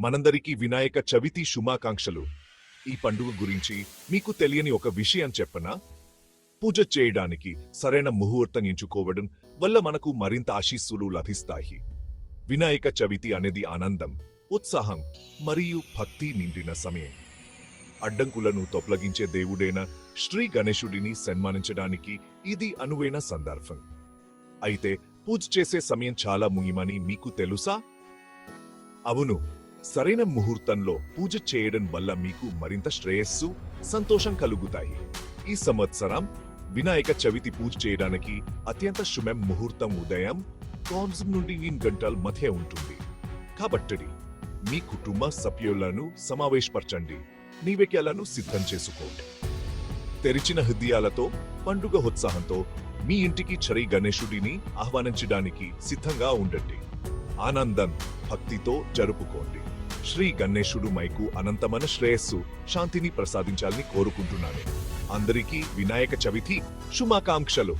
మనందరికీ వినాయక చవితి శుభాకాంక్షలు. ఈ పండుగ గురించి మీకు తెలియని ఒక విషయం చెప్పనా? పూజ చేయడానికి సరైన ముహూర్తం ఎంచుకోవడం వల్ల మనకు మరింత ఆశీస్సులు లభిస్తాయి. వినాయక చవితి అనేది ఆనందం, ఉత్సాహం మరియు భక్తి నిండిన సమయం. అడ్డంకులను తొలగించే దేవుడైన శ్రీ గణేశుడిని సన్మానించడానికి ఇది అనువైన సందర్భం. అయితే పూజ చేసే సమయం చాలా ముఖ్యమని మీకు తెలుసా? అవును, సరైన ముహూర్తంలో పూజ చేయడం వల్ల మీకు మరింత శ్రేయస్సు, సంతోషం కలుగుతాయి. ఈ సంవత్సరం వినాయక చవితి పూజ చేయడానికి అత్యంత శుభం ముహూర్తం ఉదయం 9 నుండి 8 గంటల మధ్య ఉంటుంది. కాబట్టి మీ కుటుంబ సభ్యులను సమావేశపరచండి, నైవేద్యాలను సిద్ధం చేసుకోండి. తెరిచిన హృదయాలతో, పండుగ ఉత్సాహంతో మీ ఇంటికి శ్రీ గణేశుడిని ఆహ్వానించడానికి సిద్ధంగా ఉండండి. ఆనందం, భక్తితో జరుపుకోండి. శ్రీ గణేశుడు మైకు అనంతమైన శ్రేయస్సు, శాంతిని ప్రసాదించాలని కోరుకుంటున్నాను. అందరికీ వినాయక చవితి శుభాకాంక్షలు.